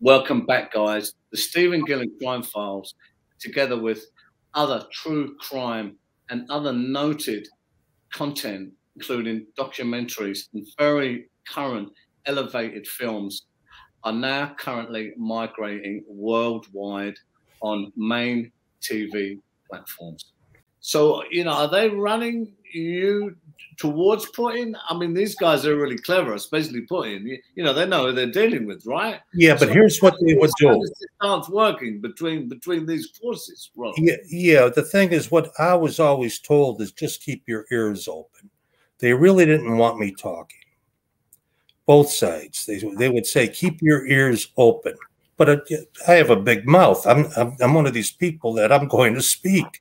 Welcome back, guys. The Stephen Gillen Crime Files, together with other true crime and other noted content, including documentaries and very current elevated films, are now currently migrating worldwide on main TV platforms. So, are they running you towards Putin? I mean, these guys are really clever, especially Putin. They know who they're dealing with, right? Yeah, but here's what they would do. It starts working between these forces, Ron. Yeah. The thing is, what I was always told is just keep your ears open. They really didn't want me talking. Both sides. They would say, keep your ears open. But I have a big mouth. I'm one of these people that I'm going to speak.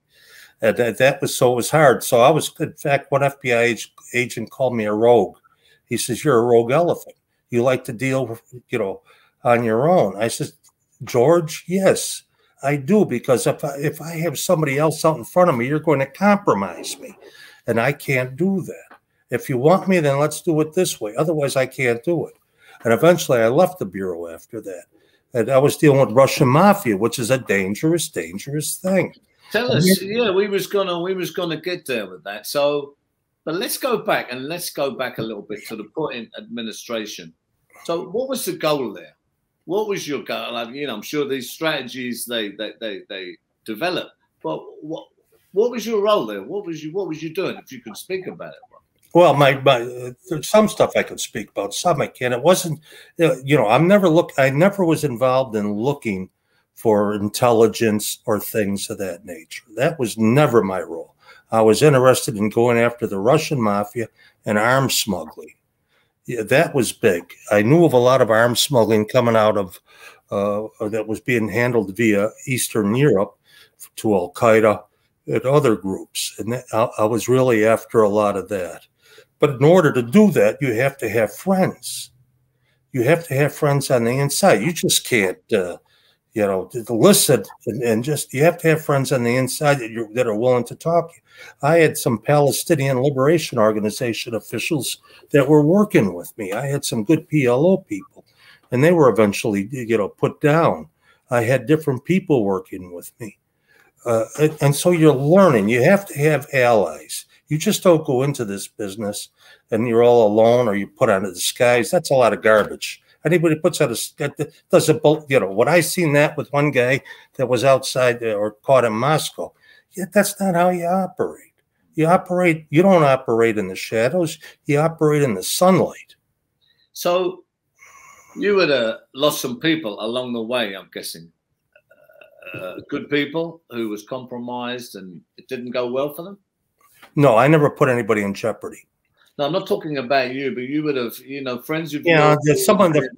And that was so it was hard. So I was, in fact, one FBI agent called me a rogue. He says, "You're a rogue elephant. You like to deal with, on your own." I said, "George, yes, I do, because if I have somebody else out in front of me, you're going to compromise me, and I can't do that. If you want me, then let's do it this way. Otherwise, I can't do it." And eventually, I left the bureau after that, and I was dealing with Russian Mafia, which is a dangerous, dangerous thing. Tell us, we was gonna get there with that. So, but let's go back a little bit to the Putin administration. So, what was the goal there? What was your goal? I'm sure these strategies they developed, but what was your role there? What was you doing? If you could speak about it. Well, there's some stuff I could speak about. Some I can't. It wasn't, I never was involved in looking for intelligence or things of that nature. That was never my role. I was interested in going after the Russian Mafia and arms smuggling. Yeah, that was big. I knew of a lot of arms smuggling coming out of that was being handled via Eastern Europe to Al Qaeda and other groups, and I was really after a lot of that. But in order to do that, you have to have friends. You have to have friends on the inside. You just can't. To listen and just, you have to have friends on the inside that are willing to talk. I had some Palestinian Liberation Organization officials that were working with me. I had some good PLO people, and they were eventually, put down. I had different people working with me. And so you're learning. You have to have allies. You just don't go into this business and you're all alone, or you put on a disguise. That's a lot of garbage. Anybody puts out does a bolt, what I seen that with one guy that was outside or caught in Moscow. Yeah, that's not how you operate. You don't operate in the shadows. You operate in the sunlight. So you would have lost some people along the way, I'm guessing. Good people who was compromised and it didn't go well for them? No, I never put anybody in jeopardy. No, I'm not talking about you, but you would have, friends you've there's someone that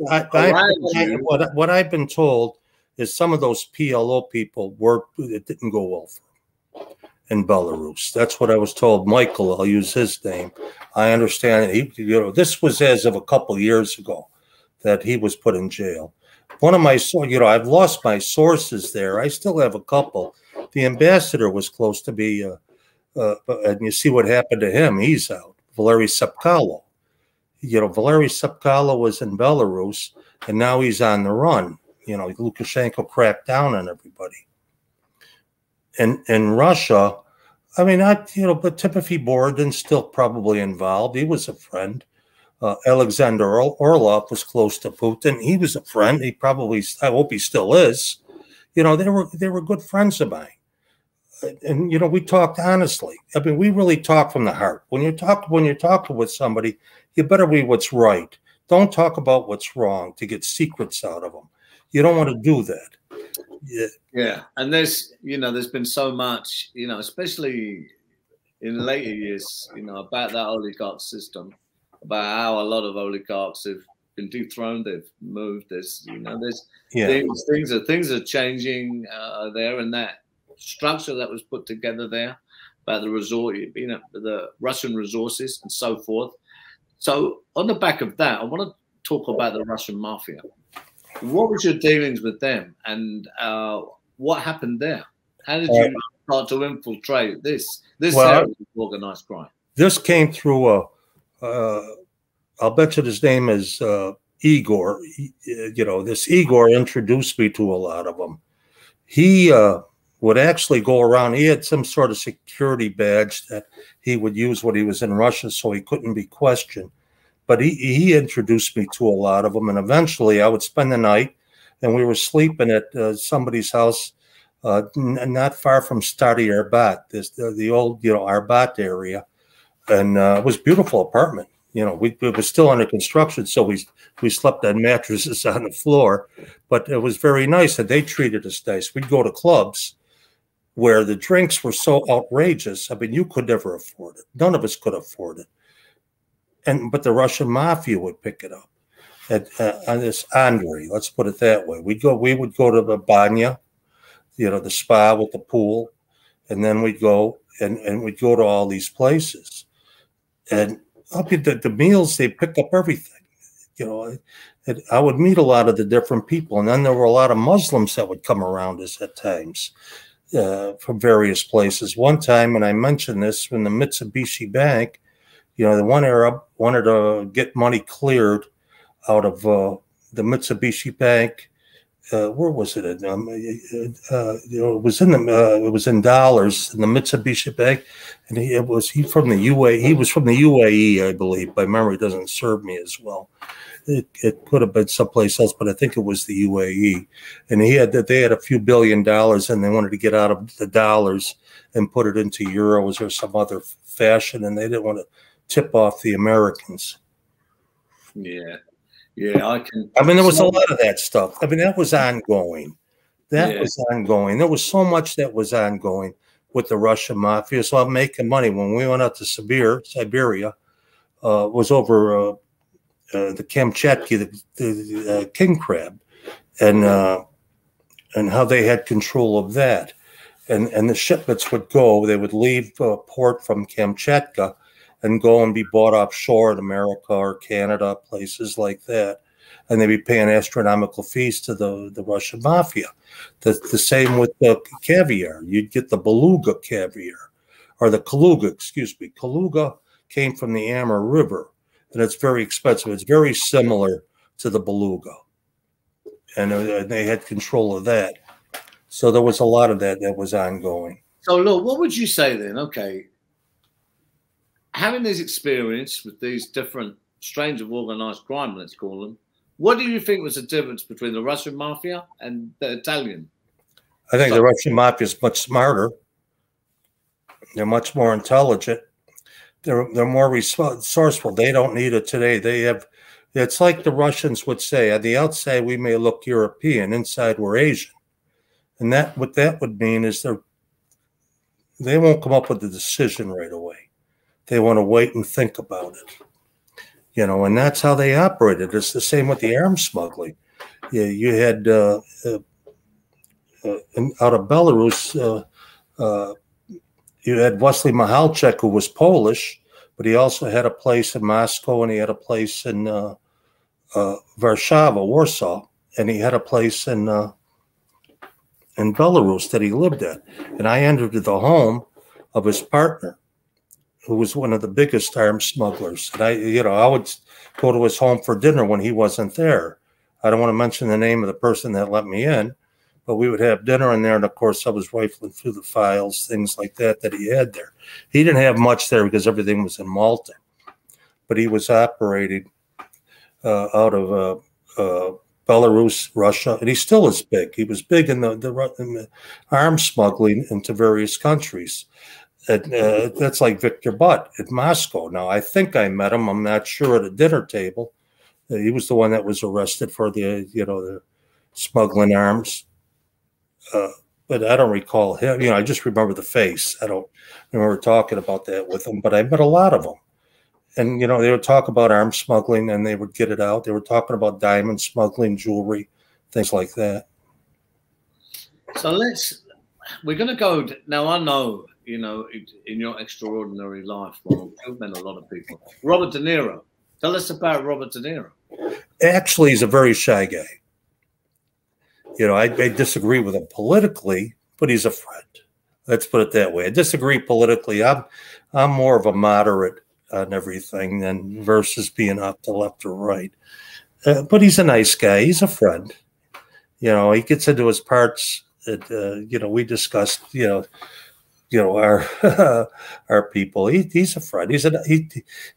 what I've been told is some of those PLO people it didn't go well for them in Belarus. That's what I was told. Michael, I'll use his name. I understand this was as of a couple of years ago that he was put in jail. One of my, I've lost my sources there. I still have a couple. The ambassador was close to be, and you see what happened to him. He's out. Valery Sepkalo. Valery Sepkalo was in Belarus, and now he's on the run. Lukashenko cracked down on everybody. And in Russia, but Timothy Borodin's still probably involved. He was a friend. Alexander Orlov was close to Putin. He was a friend. I hope he still is. They were good friends of mine. And we talked honestly. We really talk from the heart. When you're talking with somebody, you better be what's right. Don't talk about what's wrong to get secrets out of them. You don't want to do that. Yeah. And there's been so much, especially in later years, about that oligarch system, about how a lot of oligarchs have been dethroned, they've moved. Things are changing there, and that structure that was put together there about the the Russian resources and so forth. So on the back of that, I want to talk about the Russian Mafia. What was your dealings with them, and what happened there? How did you start to infiltrate this area of organized crime? This came through I'll bet you his name is Igor. This Igor introduced me to a lot of them. He would actually go around. He had some sort of security badge that he would use when he was in Russia, so he couldn't be questioned. But he introduced me to a lot of them, and eventually I would spend the night, and we were sleeping at somebody's house not far from Stary Arbat, the old Arbat area, and it was a beautiful apartment. It was still under construction, so we slept on mattresses on the floor, but it was very nice, and they treated us nice. We'd go to clubs where the drinks were so outrageous. I mean, you could never afford it. None of us could afford it. But the Russian mafia would pick it up. On this Andre, let's put it that way. We would go to the banya, the spa with the pool, and then we'd go and we'd go to all these places. And up at the meals, they pick up everything. I would meet a lot of the different people, and then there were a lot of Muslims that would come around us at times from various places. One time, and I mentioned this, when the Mitsubishi Bank, the one Arab wanted to get money cleared out of the Mitsubishi Bank. Where was it? It was in dollars in the Mitsubishi Bank, and he was from the UAE. He was from the UAE, I believe. My memory doesn't serve me as well. It could have been someplace else, but I think it was the UAE. And they had a few $1 billion, and they wanted to get out of the dollars and put it into euros or some other fashion, and they didn't want to tip off the Americans. Yeah, I mean, there was a lot of that stuff. I mean, that was ongoing. That was ongoing. There was so much that was ongoing with the Russian mafia. So I'm making money. When we went out to Siberia, was over the Kamchatka, the king crab, and how they had control of that. And the shipments would go. They would leave port from Kamchatka and go and be bought offshore in America or Canada, places like that. And they'd be paying astronomical fees to the Russian mafia. The same with the caviar. You'd get the beluga caviar, or the Kaluga, excuse me. Kaluga came from the Amur River, and it's very expensive. It's very similar to the beluga. And they had control of that. So there was a lot of that was ongoing. So, look, what would you say then? Okay, having this experience with these different strains of organized crime, let's call them, what do you think was the difference between the Russian mafia and the Italian? I think the Russian mafia is much smarter. They're much more intelligent. They're more resourceful. They don't need it today. It's like the Russians would say, on the outside we may look European, inside we're Asian. And what that would mean is they won't come up with a decision right away. They want to wait and think about it, and that's how they operated. It's the same with the arms smuggling. You had out of Belarus, you had Wesley Michalczek, who was Polish, but he also had a place in Moscow, and he had a place in Warsaw, and he had a place in Belarus that he lived at. And I entered the home of his partner, who was one of the biggest arms smugglers. And I would go to his home for dinner when he wasn't there. I don't want to mention the name of the person that let me in, but we would have dinner in there. And of course, I was rifling through the files, things like that he had there. He didn't have much there because everything was in Malta, but he was operating out of Belarus, Russia, and he still is big. He was big in the arms smuggling into various countries. That's like Victor Butt at Moscow. Now, I think I met him. I'm not sure, at a dinner table. He was the one that was arrested for the smuggling arms. But I don't recall him. I just remember the face. I don't remember talking about that with him. But I met a lot of them. And, they would talk about arms smuggling, and they would get it out. They were talking about diamond smuggling, jewelry, things like that. So we're going to go now. I know, in your extraordinary life, well, you've met a lot of people. Robert De Niro. Tell us about Robert De Niro. Actually, he's a very shy guy. I disagree with him politically, but he's a friend. Let's put it that way. I disagree politically. I'm more of a moderate on everything than versus being up to left or right. But he's a nice guy. He's a friend. You know, he gets into his parts. You know, we discussed. You know our our people. He's a friend.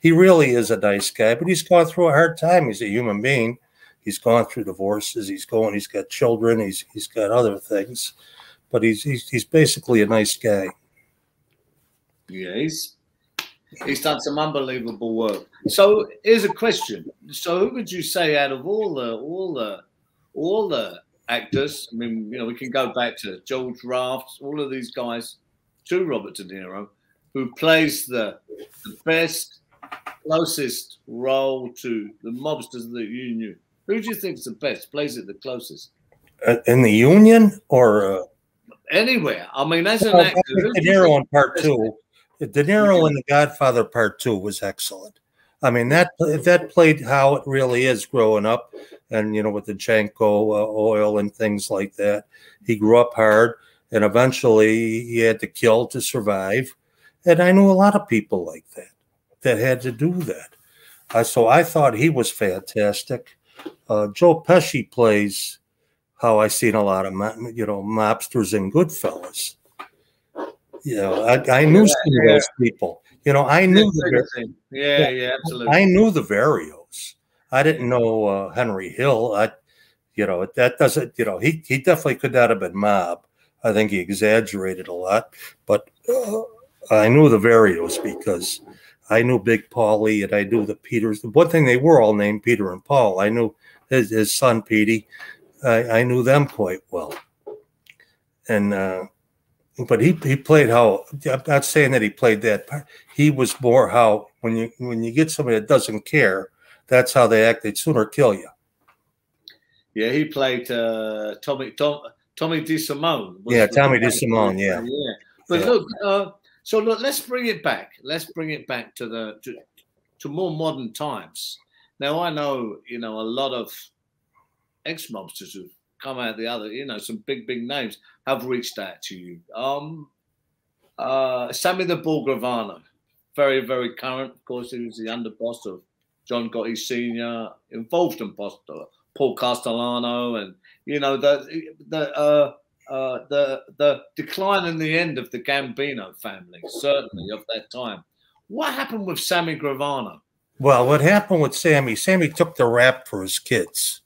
He really is a nice guy. But he's gone through a hard time. He's a human being. He's gone through divorces. He's got children. He's got other things. But he's basically a nice guy. Yeah, he's done some unbelievable work. So here's a question. So who would you say out of all the actors? I mean, you know, we can go back to George Raft, all of these guys, to Robert De Niro, who plays the best, closest role to the mobsters that you knew. Who do you think is the best? Plays it the closest? In the Union or anywhere? I mean, as an actor, De Niro in Part 2. De Niro in The Godfather Part 2 was excellent. I mean, that played how it really is growing up, and you know, with the Janko oil and things like that. He grew up hard, and eventually he had to kill to survive. And I knew a lot of people like that had to do that. So I thought he was fantastic. Joe Pesci plays how I seen a lot of mobsters and Goodfellas. You know, I knew some of those people. You know, I knew absolutely. I knew the Varios. I didn't know Henry Hill. That doesn't. You know, he definitely could not have been mob. I think he exaggerated a lot, but I knew the Varios because I knew Big Paulie and I knew the Peters. The one thing, they were all named Peter and Paul. I knew his son Petey. I knew them quite well, and. But he played how, I'm not saying that he played that part. He was more how when you get somebody that doesn't care, that's how they act. They'd sooner kill you. Yeah, he played Tommy DeSimone. Yeah, Tommy DeSimone. Yeah. Yeah. But look, so look, let's bring it back. Let's bring it back to more modern times. Now I know, you know, a lot of ex-mobsters who've come out the other, you know, some big names have reached out to you. Sammy the Bull Gravano, very, very current. Of course, he was the underboss of John Gotti Sr., involved in Paul Castellano, and you know the decline in the end of the Gambino family, certainly of that time. What happened with Sammy Gravano? Well, what happened with Sammy took the rap for his kids.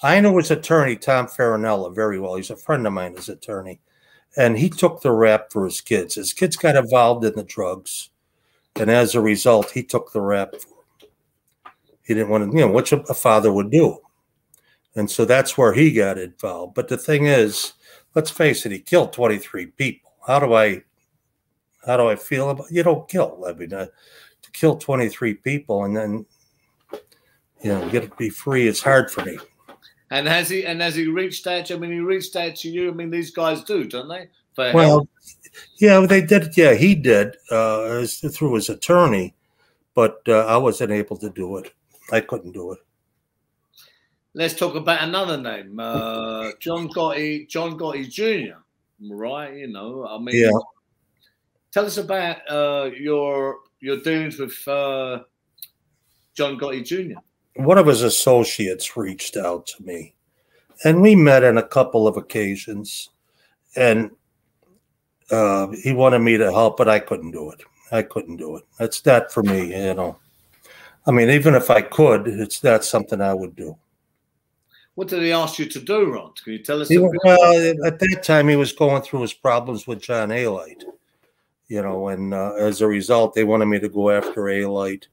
I know his attorney, Tom Farinella, very well. He's a friend of mine, his attorney. And he took the rap for his kids. His kids got involved in the drugs. And as a result, he took the rap for them. He didn't want to, you know, what a father would do. And so that's where he got involved. But the thing is, let's face it, he killed 23 people. How do I feel about, you don't kill. I mean, to kill 23 people and then, you know, get to be free, it's hard for me. And has he reached out to you? I mean, he reached out to you. I mean, these guys do, don't they? Well, yeah, they did. Yeah, he did through his attorney, but I wasn't able to do it. I couldn't do it. Let's talk about another name, John Gotti Jr. Right? You know, I mean, yeah. Tell us about your dealings with John Gotti Jr. One of his associates reached out to me, and we met on a couple of occasions, and he wanted me to help, but I couldn't do it. That's not for me, you know. I mean, even if I could, it's not something I would do. What did he ask you to do, Ron? Can you tell us? Well, at that time, he was going through his problems with John Alite, you know, and as a result, they wanted me to go after Alite.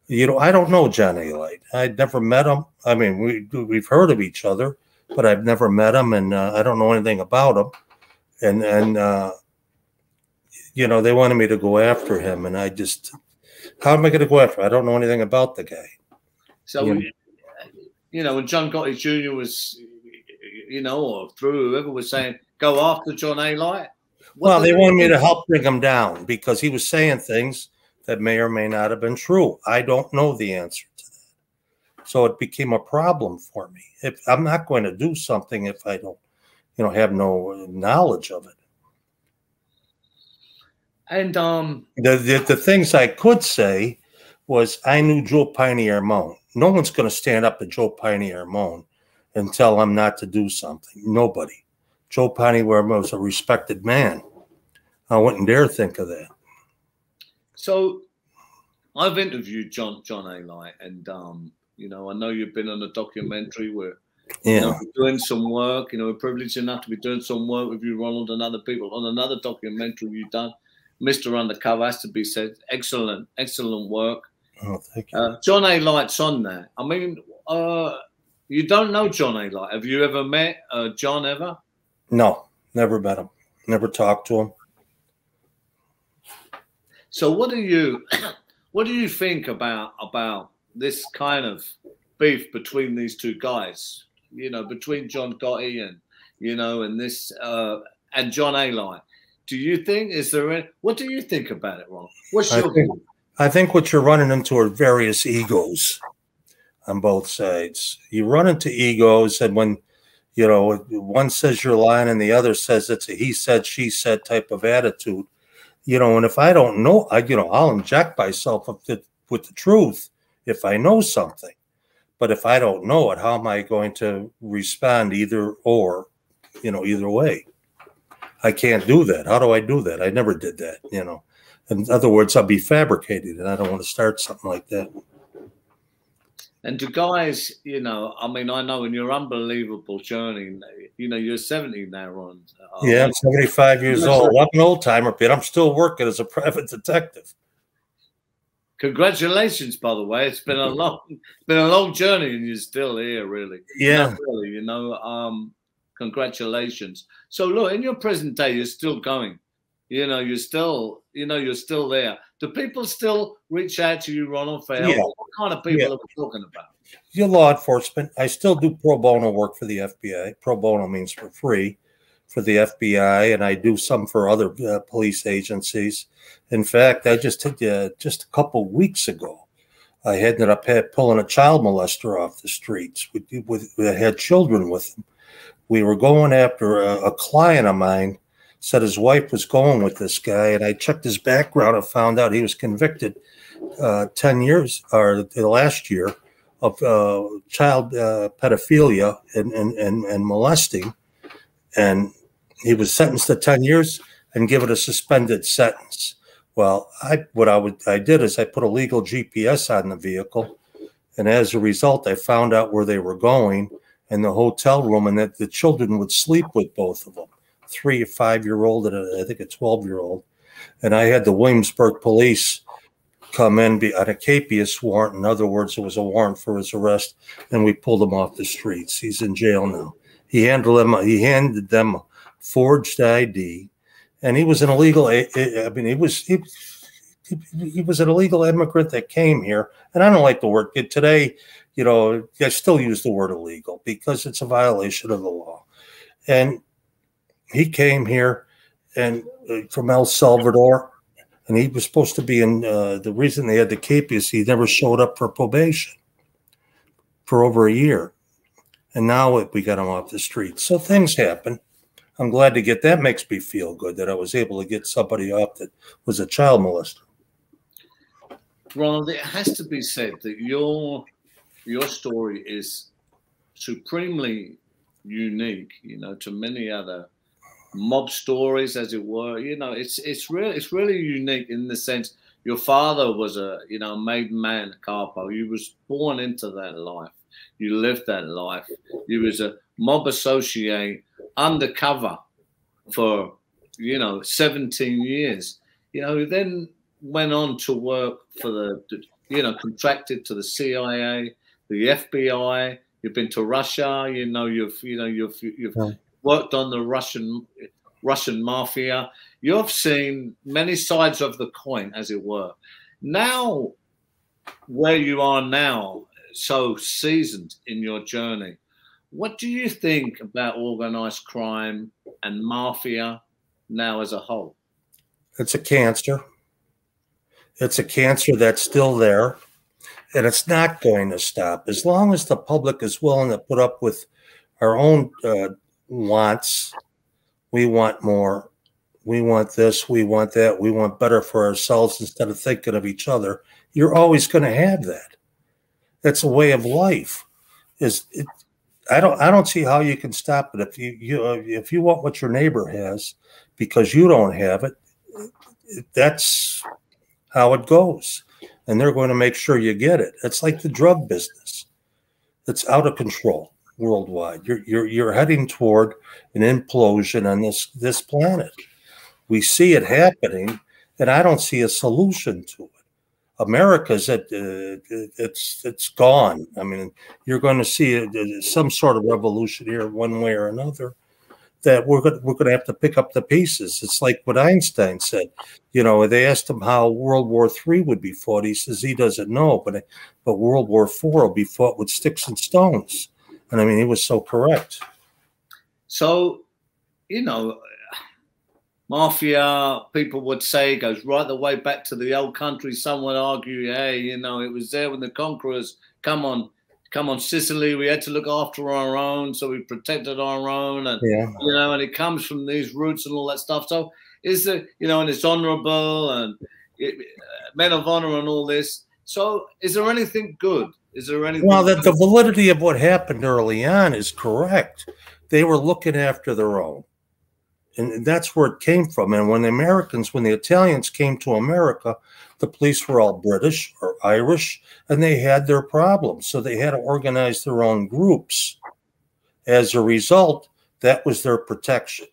You know, I don't know John Alite. I'd never met him. I mean, we've heard of each other, but I've never met him, and I don't know anything about him. And you know, they wanted me to go after him, and I just, how am I going to go after him? I don't know anything about the guy. So, you know, when John Gotti Jr. was, you know, or through whoever was saying, go after John Alite. Well, they wanted me to help bring him down because he was saying things that may or may not have been true. I don't know the answer to that. So it became a problem for me. If I'm not going to do something if I don't, you know, have no knowledge of it. And the things I could say was I knew Joe Pioneer Mount. no one's going to stand up to Joe Piney or Moan and tell him not to do something. Nobody. Joe Piney was a respected man. I wouldn't dare think of that. So I've interviewed Johnalite, and you know, I know you've been on a documentary where you know, doing some work. You know, we're privileged enough to be doing some work with you, Ronald, and other people on another documentary you've done. Mr. Undercover has to be said. Excellent, excellent work. Oh, thank you. Johnalite's on there. I mean, you don't know Johnalite. Have you ever met John ever? No, never met him. Never talked to him. So what do you think about this kind of beef between these two guys? You know, between John Gotti and you know, and this and Johnalite. Do you think what do you think about it, Ron? What's your view? I think what you're running into are various egos on both sides. You run into egos, and when you know one says you're lying and the other says it's a he said, she said type of attitude, you know. And if I don't know, I'll inject myself with the truth if I know something. But if I don't know it, how am I going to respond either way? I can't do that. How do I do that? I never did that, you know. In other words, I'll be fabricated, and I don't want to start something like that. And to guys, you know, I mean, I know in your unbelievable journey, you know, you're 70 now, Ron. Yeah, I'm 75 years old. I'm an old timer, but I'm still working as a private detective. Congratulations, by the way. It's been a long journey, and you're still here, really. Yeah, not really, you know. Congratulations. So look, in your present day, you're still going. You know, you're still there. Do people still reach out to you, Ronald, for help? Yeah. What kind of people are we talking about? You're law enforcement. I still do pro bono work for the FBI. Pro bono means for free for the FBI, and I do some for other police agencies. In fact, I just did just a couple weeks ago, I ended up pulling a child molester off the streets. We had children with him. We were going after a client of mine, said his wife was going with this guy, and I checked his background and found out he was convicted 10 years, or last year, of child pedophilia and molesting. And he was sentenced to 10 years and given a suspended sentence. Well, I did is I put a legal GPS on the vehicle, and as a result, I found out where they were going and the hotel room, and that the children would sleep with both of them, 3 or 5-year-old and I think a 12-year-old. And I had the Williamsburg police come in on a capias warrant. In other words, it was a warrant for his arrest, and we pulled him off the streets. He's in jail now. He handed them a forged ID, and he was an illegal. I mean, he was an illegal immigrant that came here, and I don't like the word today. You know, I still use the word illegal because it's a violation of the law. And he came here and from El Salvador, and he was supposed to be in. The reason they had the capias, he never showed up for probation for over a year. And now we got him off the street. So things happen. I'm glad to get that. Makes me feel good that I was able to get somebody off that was a child molester. Ronald, it has to be said that your story is supremely unique, you know, to many other mob stories, as it were. You know, it's really unique in the sense your father was a made man capo. You was born into that life. You lived that life. You was a mob associate undercover for 17 years. You know, then went on to work for the contracted to the CIA, the FBI. You've been to Russia. You've worked on the Russian mafia. You've seen many sides of the coin, as it were. Now, where you are now, so seasoned in your journey, what do you think about organized crime and mafia now as a whole? It's a cancer. It's a cancer that's still there, and it's not going to stop. As long as the public is willing to put up with our own wants, we want more, we want this, we want that, we want better for ourselves instead of thinking of each other, you're always going to have that. It's a way of life. I don't see how you can stop it. If you want what your neighbor has because you don't have it, that's how it goes. And they're going to make sure you get it. It's like the drug business. It's out of control worldwide. You're heading toward an implosion on this planet. We see it happening, and I don't see a solution to it. America's it's gone. I mean, you're going to see some sort of revolution here, one way or another. That we're going to have to pick up the pieces. It's like what Einstein said. You know, they asked him how World War III would be fought. He says he doesn't know, but World War IV will be fought with sticks and stones. And I mean, he was so correct. So, you know, Mafia, people would say, goes right the way back to the old country. Some would argue, hey, you know, it was there when the conquerors come on Sicily. We had to look after our own, so we protected our own, and you know, and it comes from these roots and all that stuff. So is there, you know, and it's honourable and men of honour and all this. So is there anything good? Is there anything? Well, the validity of what happened early on is correct. They were looking after their own. And that's where it came from. And when the Italians came to America, the police were all British or Irish, and they had their problems. So they had to organize their own groups. As a result, that was their protection.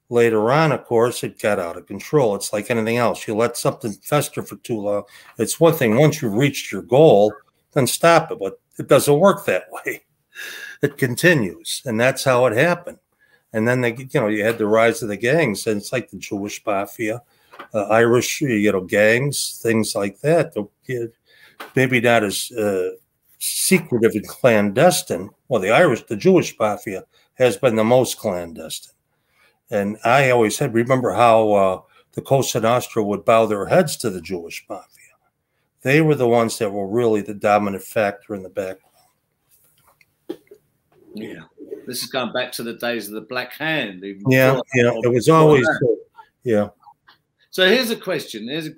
Later on, of course, it got out of control. It's like anything else. You let something fester for too long. It's one thing. Once you've reached your goal, then stop it. But it doesn't work that way. It continues. And that's how it happened. And then you had the rise of the gangs, and it's like the Jewish Mafia, Irish, gangs, things like that. Maybe not as secretive and clandestine. Well, the Jewish Mafia has been the most clandestine. And I always said, remember how the Cosa Nostra would bow their heads to the Jewish Mafia. They were the ones that were really the dominant factor in the background. Yeah. This is going back to the days of the Black Hand. It was always, yeah. So here's a question. And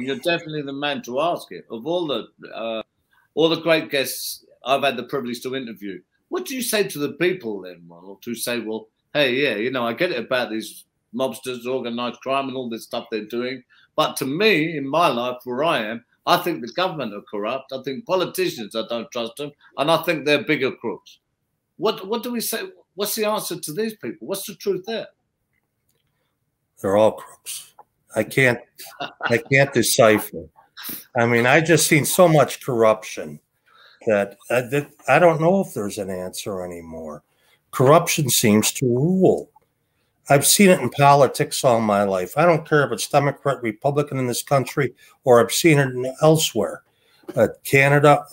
you're definitely the man to ask it. Of all the great guests I've had the privilege to interview, what do you say to the people then, Ronald, to say, well, hey, yeah, I get it about these mobsters, organized crime and all this stuff they're doing. But to me, in my life, where I am, I think the government are corrupt. I think politicians, I don't trust them. And I think they're bigger crooks. What do we say? What's the answer to these people? What's the truth there? They're all crooks. I can't decipher. I mean, I just seen so much corruption that I don't know if there's an answer anymore. Corruption seems to rule. I've seen it in politics all my life. I don't care if it's Democrat, Republican in this country, or I've seen it elsewhere. Canada.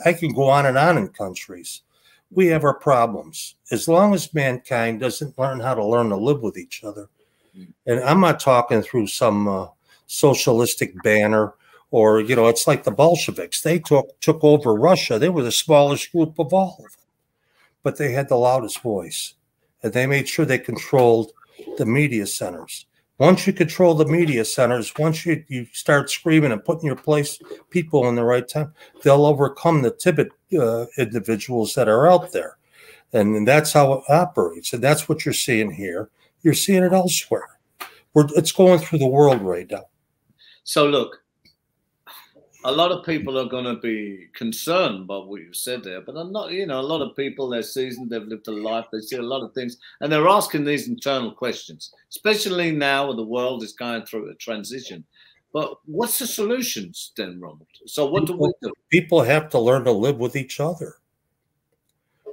I can go on in countries. We have our problems. As long as mankind doesn't learn how to live with each other. And I'm not talking through some socialistic banner or, it's like the Bolsheviks. They took over Russia. They were the smallest group of all of them. But they had the loudest voice. And they made sure they controlled the media centers. Once you control the media centers, once you start screaming and putting your people in the right time, they'll overcome the timid individuals that are out there. And that's how it operates. And that's what you're seeing here. You're seeing it elsewhere. It's going through the world right now. So look, a lot of people are going to be concerned by what you said there, but I'm not, a lot of people, they're seasoned, they've lived a life, they see a lot of things, and they're asking these internal questions, especially now when the world is going through a transition. But what's the solutions then, Ronald? So what do we do? People have to learn to live with each other.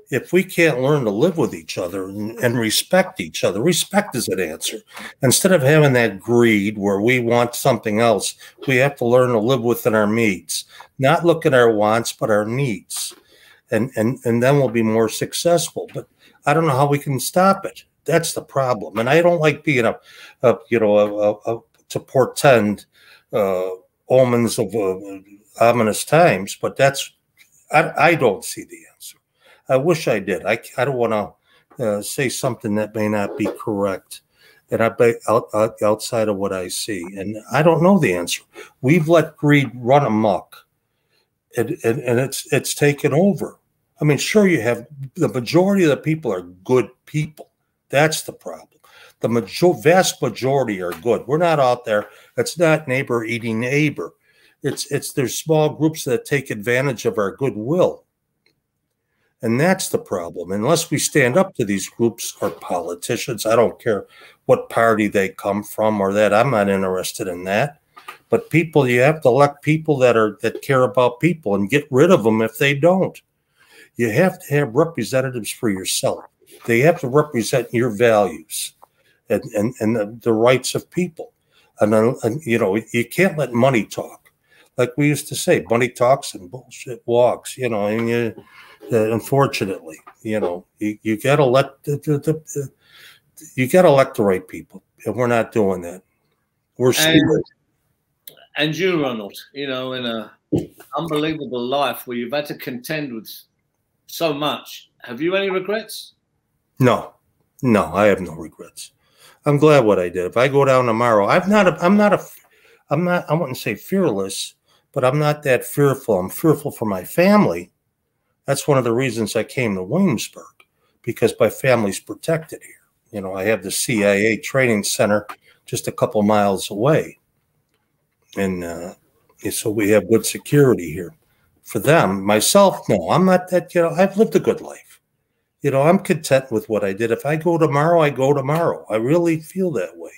If we can't learn to live with each other and respect each other, respect is an answer. Instead of having that greed where we want something else, we have to learn to live within our needs, not look at our wants, but our needs. And then we'll be more successful. But I don't know how we can stop it. That's the problem. And I don't like being to portend omens of ominous times, but I don't see the answer. I wish I did. I don't want to say something that may not be correct, and outside of what I see. And I don't know the answer. We've let greed run amok, and it's taken over. I mean, sure, you have the majority of the people are good people. That's the problem. The vast majority are good. We're not out there. It's not neighbor eating neighbor. There's small groups that take advantage of our goodwill. And that's the problem. Unless we stand up to these groups or politicians, I don't care what party they come from or that. I'm not interested in that. But people, you have to elect people that care about people and get rid of them if they don't. You have to have representatives for yourself. They have to represent your values and the rights of people. And you know, you can't let money talk. Like we used to say, money talks and bullshit walks, you know, and unfortunately, you know, you got to let you got to elect the right people. And we're not doing that. We're stupid. And you, Ronald, you know, in a unbelievable life where you've had to contend with so much, have you any regrets? No, I have no regrets. I'm glad what I did. If I go down tomorrow, I wouldn't say fearless, but I'm not that fearful. I'm fearful for my family. That's one of the reasons I came to Williamsburg, because my family's protected here. You know, I have the CIA training center just a couple miles away. And so we have good security here. For them, myself, no, I'm not that, you know, I've lived a good life. You know, I'm content with what I did. If I go tomorrow, I go tomorrow. I really feel that way.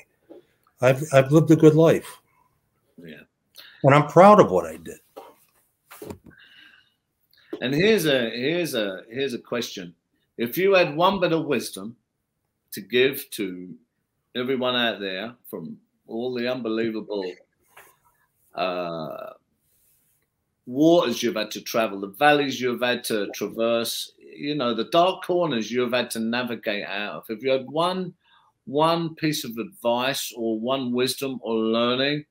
I've lived a good life. Yeah. And I'm proud of what I did. And here's a question. If you had one bit of wisdom to give to everyone out there from all the unbelievable waters you've had to travel, the valleys you've had to traverse, you know, the dark corners you've had to navigate out of. If you had one piece of advice or one wisdom or learning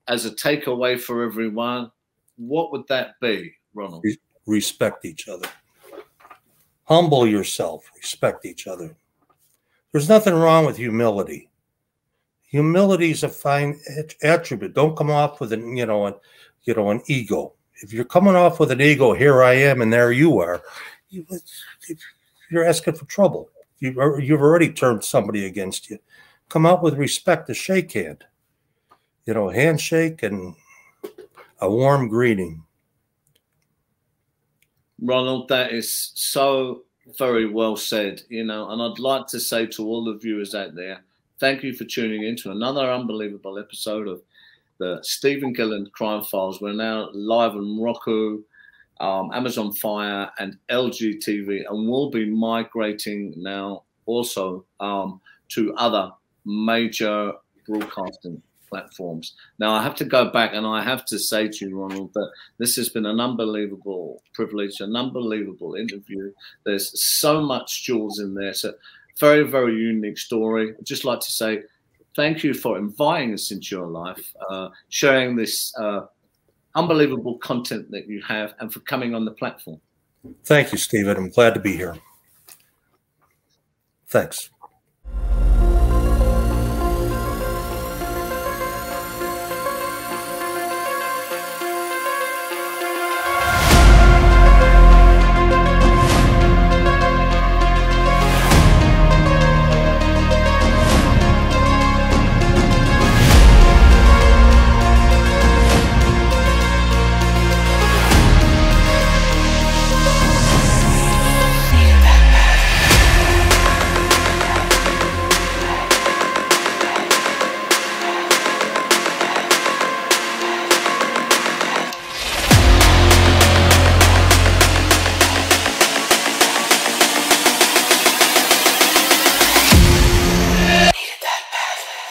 as a takeaway for everyone, what would that be, Ronald? Respect each other. Humble yourself. Respect each other. There's nothing wrong with humility. Humility is a fine attribute. Don't come off with an ego. If you're coming off with an ego, here I am and there you are, you're asking for trouble. You've already turned somebody against you. Come out with respect, a shake hand. You know, a handshake and a warm greeting. Ronald, that is so very well said, you know, and I'd like to say to all the viewers out there, thank you for tuning in to another unbelievable episode of the Stephen Gillen Crime Files. We're now live on Roku, Amazon Fire, and LG TV, and we'll be migrating now also to other major broadcasting platforms. Now, I have to go back and I have to say to you, Ronald, that this has been an unbelievable privilege, an unbelievable interview. There's so much jewels in there. It's a very, very unique story. I'd just like to say thank you for inviting us into your life, sharing this unbelievable content that you have, and for coming on the platform. Thank you, Stephen. I'm glad to be here. Thanks.